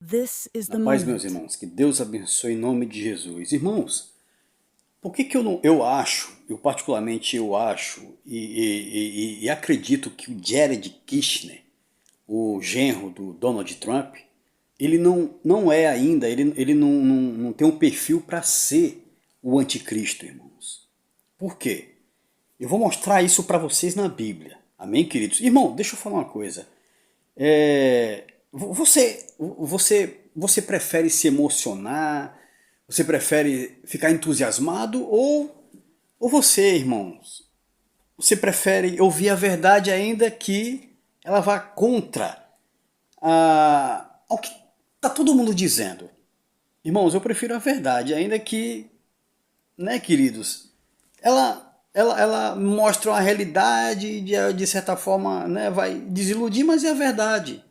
This is the Na paz, meus moment. irmãos, que Deus abençoe em nome de Jesus. Irmãos, por que que eu acho, eu particularmente eu acho e acredito que o Jared Kushner, o genro do Donald Trump, ele não é ainda, ele não tem um perfil para ser o anticristo, irmãos. Por quê? Eu vou mostrar isso para vocês na Bíblia. Amém, queridos? Irmão, deixa eu falar uma coisa. Você prefere se emocionar? Você prefere ficar entusiasmado? Ou você, irmãos, você prefere ouvir a verdade ainda que ela vá contra ao que está todo mundo dizendo? Irmãos, eu prefiro a verdade, ainda que, né, queridos, ela mostra uma realidade, de certa forma, né, vai desiludir, mas é a verdade.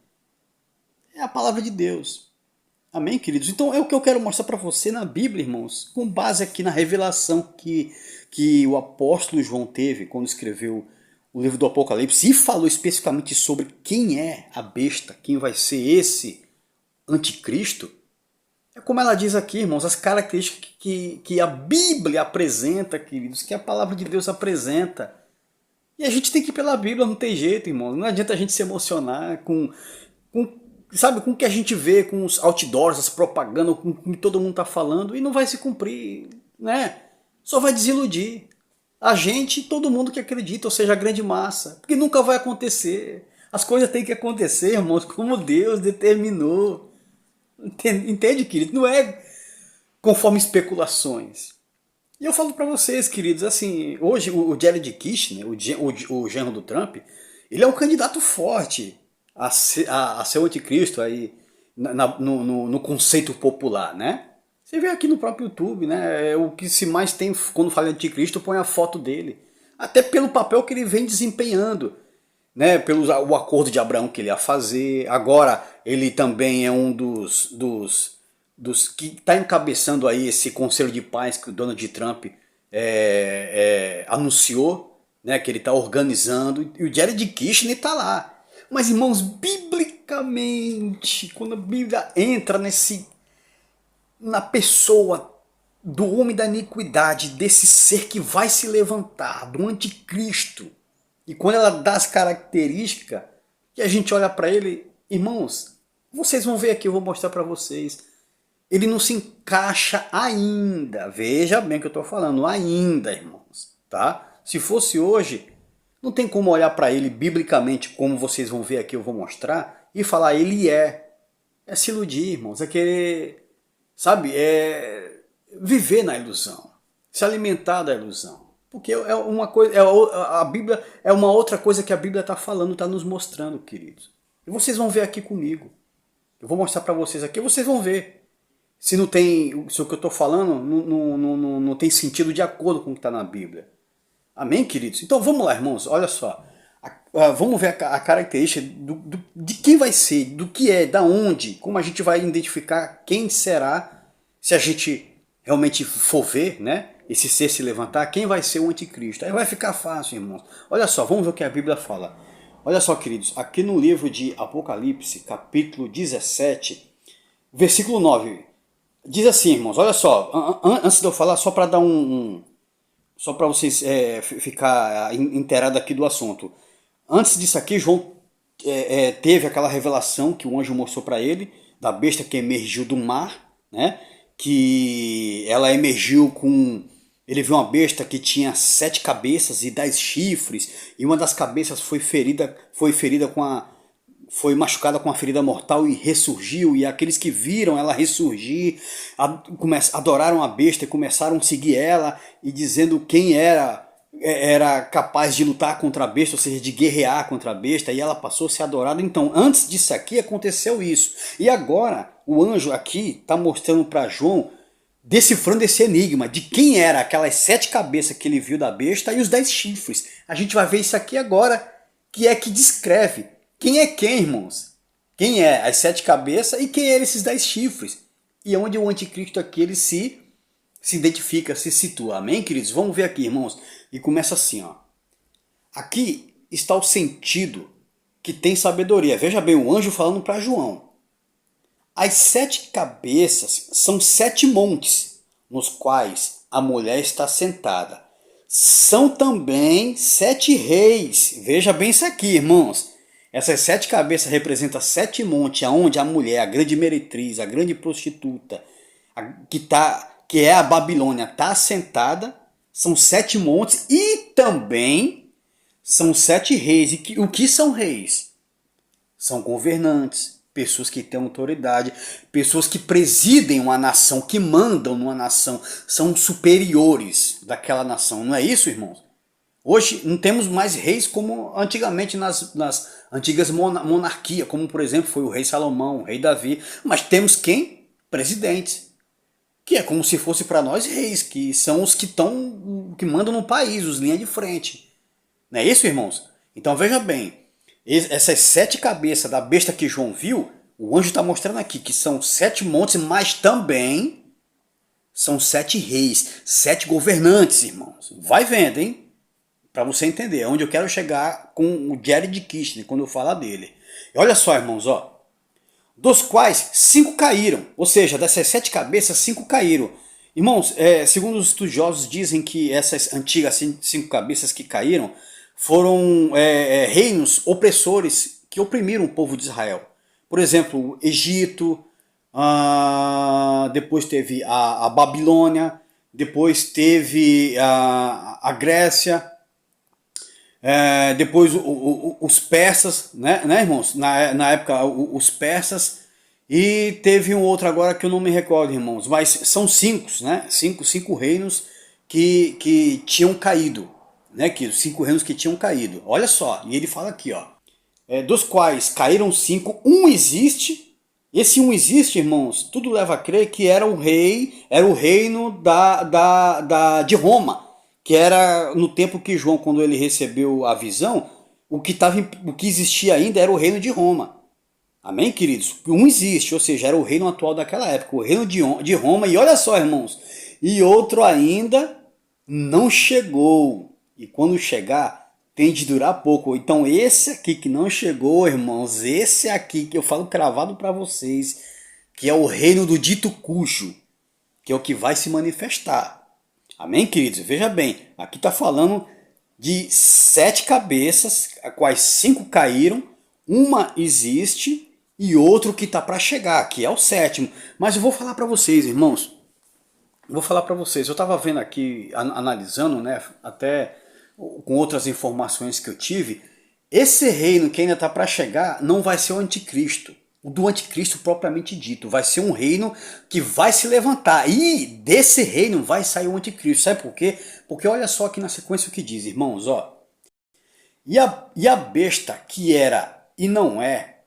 É a palavra de Deus. Amém, queridos? Então é o que eu quero mostrar para você na Bíblia, irmãos, com base aqui na revelação que o apóstolo João teve quando escreveu o livro do Apocalipse e falou especificamente sobre quem é a besta, quem vai ser esse anticristo. É como ela diz aqui, irmãos, as características que a Bíblia apresenta, queridos, que a palavra de Deus apresenta. E a gente tem que ir pela Bíblia, não tem jeito, irmão. Não adianta a gente se emocionar com sabe, com o que a gente vê, com os outdoors, as propagandas, com o que todo mundo está falando, e não vai se cumprir, né? Só vai desiludir. A gente e todo mundo que acredita, ou seja, a grande massa. Porque nunca vai acontecer. As coisas têm que acontecer, irmãos, como Deus determinou. Entende, querido? Não é conforme especulações. E eu falo para vocês, queridos, assim, hoje o Jared Kushner, o genro do Trump, ele é um candidato forte a ser o anticristo aí no conceito popular, né? Você vê aqui no próprio YouTube, né? O que se mais tem quando fala de anticristo põe a foto dele. Até pelo papel que ele vem desempenhando, né? Pelo o acordo de Abraão que ele ia fazer. Agora ele também é um dos que está encabeçando aí esse conselho de paz que o Donald Trump anunciou, né? Que ele está organizando. E o Jared Kushner está lá. Mas, irmãos, biblicamente, quando a Bíblia entra na pessoa do homem da iniquidade, desse ser que vai se levantar, do anticristo, e quando ela dá as características, e a gente olha para ele, irmãos, vocês vão ver aqui, eu vou mostrar para vocês, ele não se encaixa ainda, veja bem o que eu estou falando, ainda, irmãos, tá? Se fosse hoje, não tem como olhar para ele biblicamente, como vocês vão ver aqui, eu vou mostrar, e falar ele é. É se iludir, irmãos, é querer, sabe, é viver na ilusão, se alimentar da ilusão. Porque é uma coisa, a Bíblia é uma outra coisa que a Bíblia está falando, está nos mostrando, queridos. E vocês vão ver aqui comigo. Eu vou mostrar para vocês aqui, vocês vão ver. Se não tem, se o que eu estou falando não tem sentido de acordo com o que está na Bíblia. Amém, queridos? Então vamos lá, irmãos, olha só. Vamos ver a característica de quem vai ser, do que é, da onde, como a gente vai identificar quem será, se a gente realmente for ver, né? Esse ser se levantar, quem vai ser o anticristo. Aí vai ficar fácil, irmãos. Olha só, vamos ver o que a Bíblia fala. Olha só, queridos, aqui no livro de Apocalipse, capítulo 17, versículo 9, diz assim, irmãos, olha só, antes de eu falar, só para dar só para vocês ficar inteirado aqui do assunto. Antes disso aqui, João teve aquela revelação que o anjo mostrou para ele, da besta que emergiu do mar, né? Que ela emergiu com... Ele viu uma besta que tinha 7 cabeças e 10 chifres, e uma das cabeças foi ferida foi machucada com uma ferida mortal e ressurgiu, e aqueles que viram ela ressurgir adoraram a besta e começaram a seguir ela, e dizendo quem era capaz de lutar contra a besta, ou seja, de guerrear contra a besta, e ela passou a ser adorada. Então, antes disso aqui aconteceu isso. E agora, o anjo aqui está mostrando para João, decifrando esse enigma de quem era aquelas 7 cabeças que ele viu da besta e os 10 chifres. A gente vai ver isso aqui agora, que descreve quem é quem, irmãos. Quem é as 7 cabeças e quem eram esses 10 chifres. E onde o anticristo aqui ele se identifica, se situa. Amém, queridos? Vamos ver aqui, irmãos. E começa assim, ó. Aqui está o sentido que tem sabedoria. Veja bem, o anjo falando para João. As 7 cabeças são 7 montes, nos quais a mulher está sentada. São também 7 reis. Veja bem isso aqui, irmãos. Essas 7 cabeças representam 7 montes, aonde a mulher, a grande meretriz, a grande prostituta, que é a Babilônia, está assentada. São 7 montes e também são 7 reis. E o que são reis? São governantes, pessoas que têm autoridade, pessoas que presidem uma nação, que mandam numa nação, são superiores daquela nação. Não é isso, irmãos? Hoje não temos mais reis como antigamente nas antigas monarquias, como por exemplo foi o rei Salomão, o rei Davi. Mas temos quem? Presidentes. Que é como se fosse para nós reis, que são os que mandam no país, os linha de frente. Não é isso, irmãos? Então veja bem, essas 7 cabeças da besta que João viu, o anjo está mostrando aqui que são 7 montes, mas também são 7 reis, 7 governantes, irmãos. Vai vendo, hein? Para você entender, é onde eu quero chegar com o Jared Kushner, quando eu falar dele. E olha só, irmãos, ó. Dos quais 5 caíram, ou seja, dessas 7 cabeças, 5 caíram. Irmãos, segundo os estudiosos dizem que essas antigas 5 cabeças que caíram foram reinos opressores que oprimiram o povo de Israel. Por exemplo, Egito, depois teve a Babilônia, depois teve a Grécia, depois os persas, né irmãos? Na época os persas, e teve um outro agora que eu não me recordo, irmãos, mas são 5, né? 5 reinos que tinham caído, né? 5 reinos que tinham caído. Olha só, e ele fala aqui, ó, dos quais caíram 5, um existe. Esse um existe, irmãos, tudo leva a crer que era o reino de Roma, que era no tempo que João, quando ele recebeu a visão, o que existia ainda era o reino de Roma. Amém, queridos? Um existe, ou seja, era o reino atual daquela época, o reino de Roma. E olha só, irmãos, e outro ainda não chegou. E quando chegar, tem de durar pouco. Então esse aqui que não chegou, irmãos, esse aqui que eu falo cravado para vocês, que é o reino do dito cujo, que é o que vai se manifestar. Amém, queridos? Veja bem, aqui está falando de 7 cabeças, a quais 5 caíram, uma existe e outro que está para chegar, que é o 7º. Mas eu vou falar para vocês, irmãos, eu estava vendo aqui, analisando, né, até com outras informações que eu tive, esse reino que ainda está para chegar não vai ser o anticristo. O do anticristo propriamente dito, vai ser um reino que vai se levantar, e desse reino vai sair o anticristo. Sabe por quê? Porque olha só aqui na sequência o que diz, irmãos, ó. E a besta que era e não é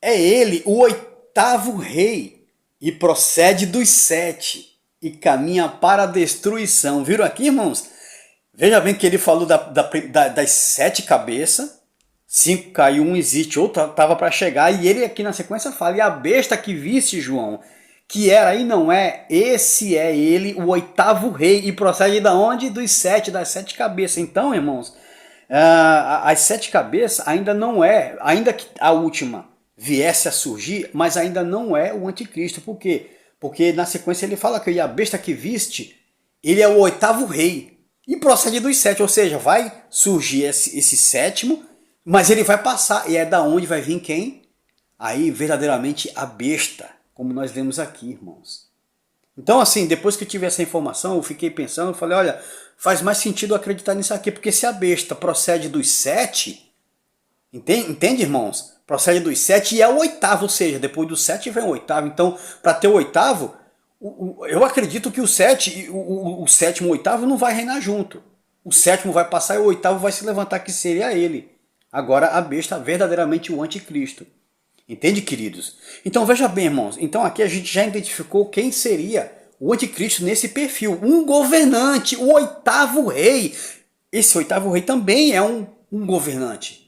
ele o 8º rei, e procede dos 7, e caminha para a destruição. Viram aqui, irmãos? Veja bem que ele falou das 7 cabeças, 5 caiu, um existe, outro estava para chegar, e ele aqui na sequência fala, e a besta que viste, João, que era e não é, esse é ele, o 8º rei, e procede da onde? Das 7 cabeças. Então, irmãos, as 7 cabeças ainda não é, ainda que a última viesse a surgir, mas ainda não é o anticristo. Por quê? Porque na sequência ele fala que e a besta que viste, ele é o 8º rei, e procede dos 7, ou seja, vai surgir esse 7º, mas ele vai passar, e é da onde vai vir quem? Aí, verdadeiramente, a besta, como nós vemos aqui, irmãos. Então, assim, depois que eu tive essa informação, eu fiquei pensando, eu falei, olha, faz mais sentido acreditar nisso aqui, porque se a besta procede dos 7, entende, irmãos? Procede dos 7 e é o 8º, ou seja, depois do 7 vem o 8º. Então, para ter o 8º, eu acredito que o 7, o 7º e o 8º não vai reinar junto. O 7º vai passar e o 8º vai se levantar, que seria ele. Agora a besta é verdadeiramente o anticristo. Entende, queridos? Então veja bem, irmãos. Então aqui a gente já identificou quem seria o anticristo nesse perfil. Um governante, o 8º rei. Esse 8º rei também é um governante.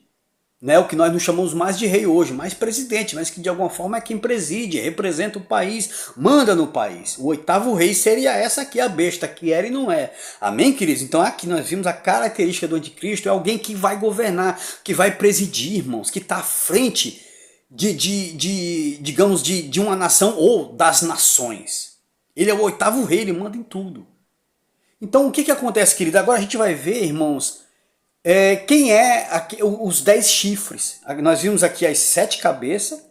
Né? O que nós não chamamos mais de rei hoje, mais presidente, mas que de alguma forma é quem preside, representa o país, manda no país. O 8º rei seria essa aqui, a besta, que era e não é. Amém, queridos? Então aqui nós vimos a característica do anticristo, é alguém que vai governar, que vai presidir, irmãos, que está à frente digamos, de uma nação ou das nações. Ele é o oitavo rei, ele manda em tudo. Então o que acontece, querido? Agora a gente vai ver, irmãos, quem é os 10 chifres. Nós vimos aqui as 7 cabeças,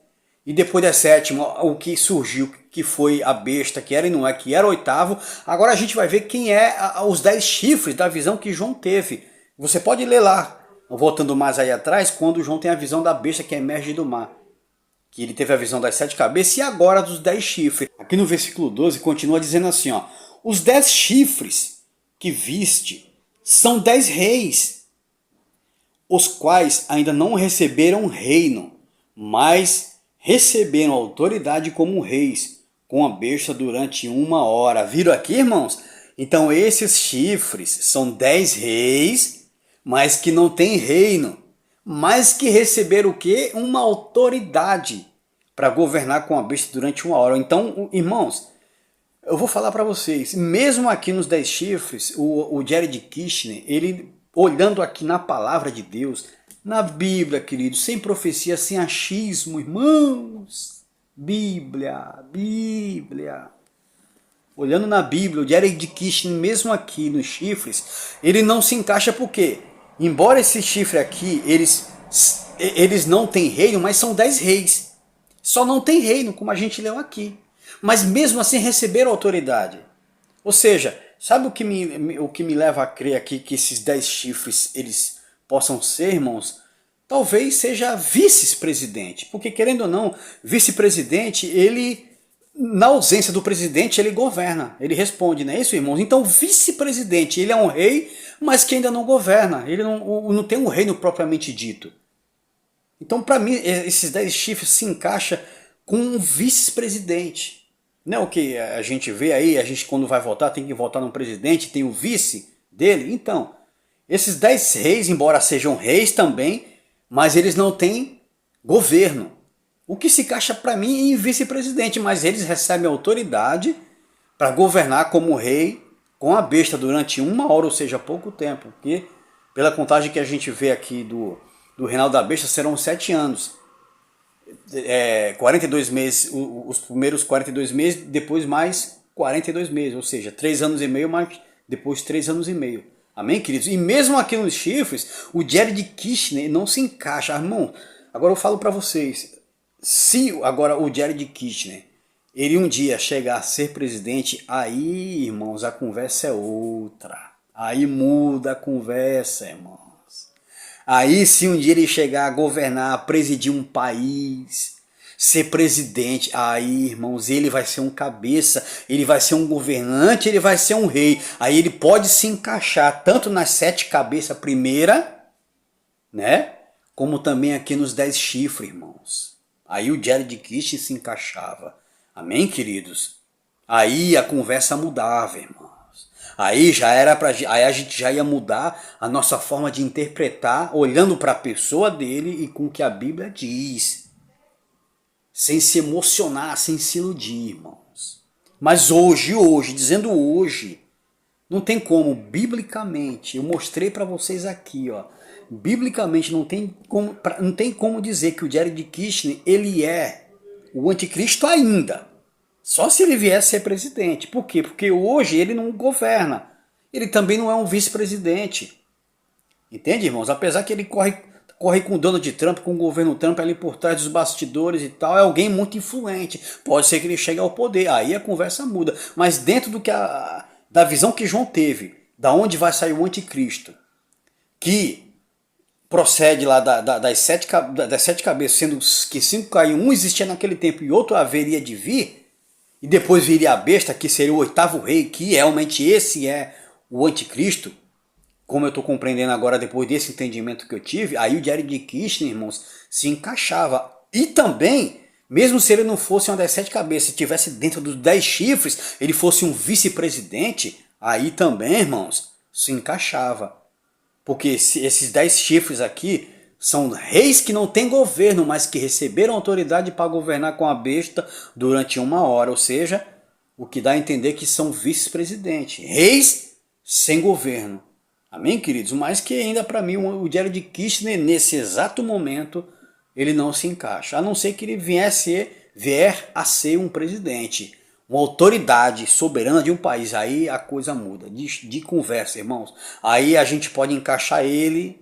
e depois da sétima, o que surgiu, que foi a besta, que era e não é, que era o oitavo. Agora a gente vai ver quem é os 10 chifres da visão que João teve. Você pode ler lá, voltando mais aí atrás, quando João tem a visão da besta que emerge do mar. Que ele teve a visão das 7 cabeças e agora dos 10 chifres. Aqui no versículo 12 continua dizendo assim, ó: os 10 chifres que viste são 10 reis, os quais ainda não receberam reino, mas receberam autoridade como reis, com a besta durante 1 hora. Viram aqui, irmãos? Então esses chifres são 10 reis, mas que não têm reino, mas que receberam o quê? Uma autoridade para governar com a besta durante 1 hora. Então, irmãos, eu vou falar para vocês, mesmo aqui nos 10 chifres, o Jared Kushner, ele olhando aqui na palavra de Deus, na Bíblia, queridos, sem profecia, sem achismo, irmãos, Bíblia. Olhando na Bíblia, o Jared Kushner, mesmo aqui nos chifres, ele não se encaixa porque, embora esse chifre aqui, eles não têm reino, mas são 10 reis. Só não tem reino, como a gente leu aqui. Mas mesmo assim receberam autoridade. Ou seja, sabe o que me leva a crer aqui que esses 10 chifres eles possam ser, irmãos? Talvez seja vice-presidente. Porque querendo ou não, vice-presidente, ele, na ausência do presidente, ele governa. Ele responde, não é isso, irmãos? Então vice-presidente, ele é um rei, mas que ainda não governa. Ele não tem um reino propriamente dito. Então, para mim, esses 10 chifres se encaixam com um vice-presidente. Não é o que a gente vê aí, a gente quando vai votar tem que votar num presidente, tem o vice dele. Então, esses 10 reis, embora sejam reis também, mas eles não têm governo. O que se encaixa para mim em vice-presidente, mas eles recebem autoridade para governar como rei com a besta durante 1 hora, ou seja, pouco tempo. Porque pela contagem que a gente vê aqui do reinado da besta serão 7 anos. 42 meses, os primeiros 42 meses, depois mais 42 meses, ou seja, 3 anos e meio, mas depois 3 anos e meio. Amém, queridos? E mesmo aqui nos chifres, o Jared Kushner não se encaixa. Irmão, agora eu falo para vocês, se agora o Jared Kushner, ele um dia chegar a ser presidente, aí, irmãos, a conversa é outra. Aí muda a conversa, irmão. Aí se um dia ele chegar a governar, presidir um país, ser presidente, aí, irmãos, ele vai ser um cabeça, ele vai ser um governante, ele vai ser um rei. Aí ele pode se encaixar tanto nas 7 cabeças primeira, né? Como também aqui nos 10 chifres, irmãos. Aí o Jared Kushner se encaixava. Amém, queridos? Aí a conversa mudava, irmão. Aí já era aí a gente já ia mudar a nossa forma de interpretar, olhando para a pessoa dele e com o que a Bíblia diz. Sem se emocionar, sem se iludir, irmãos. Mas hoje, dizendo hoje, não tem como, biblicamente, eu mostrei para vocês aqui, ó, biblicamente não tem como dizer que o Jared Kushner, ele é o anticristo ainda. Só se ele viesse ser presidente. Por quê? Porque hoje ele não governa. Ele também não é um vice-presidente. Entende, irmãos? Apesar que ele corre com o Donald Trump, com o governo Trump ali por trás dos bastidores e tal, é alguém muito influente. Pode ser que ele chegue ao poder, aí a conversa muda. Mas dentro da visão que João teve, da onde vai sair o anticristo, que procede lá das sete cabeças, sendo que 5 caíram, um existia naquele tempo e outro haveria de vir, e depois viria a besta, que seria o 8º rei, que realmente esse é o anticristo, como eu estou compreendendo agora depois desse entendimento que eu tive, aí o Jared Kushner, irmãos, se encaixava. E também, mesmo se ele não fosse uma das 7 cabeças, se estivesse dentro dos 10 chifres, ele fosse um vice-presidente, aí também, irmãos, se encaixava. Porque esses 10 chifres aqui são reis que não têm governo, mas que receberam autoridade para governar com a besta durante 1 hora. Ou seja, o que dá a entender que são vice-presidentes. Reis sem governo. Amém, queridos? Mas que ainda para mim o Jared Kushner, nesse exato momento, ele não se encaixa. A não ser que ele vier a ser um presidente, uma autoridade soberana de um país. Aí a coisa muda, de conversa, irmãos. Aí a gente pode encaixar ele,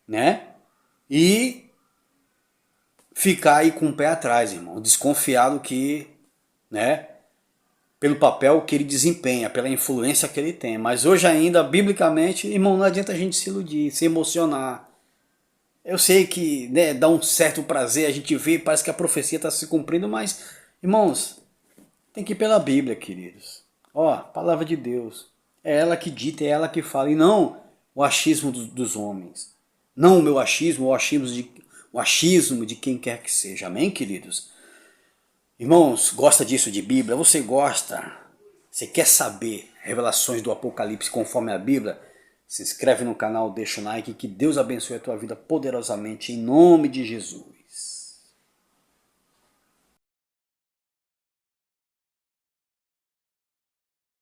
né? E ficar aí com o pé atrás, irmão. Desconfiado que, né? Pelo papel que ele desempenha, pela influência que ele tem. Mas hoje ainda, biblicamente, irmão, não adianta a gente se iludir, se emocionar. Eu sei que, né, dá um certo prazer, a gente vê, parece que a profecia está se cumprindo, mas, irmãos, tem que ir pela Bíblia, queridos. Ó, palavra de Deus. É ela que dita, é ela que fala, e não o achismo dos homens. Não o meu achismo, o achismo de quem quer que seja. Amém, queridos? Irmãos, gosta disso de Bíblia? Você gosta? Você quer saber revelações do Apocalipse conforme a Bíblia? Se inscreve no canal, deixa o like, que Deus abençoe a tua vida poderosamente em nome de Jesus.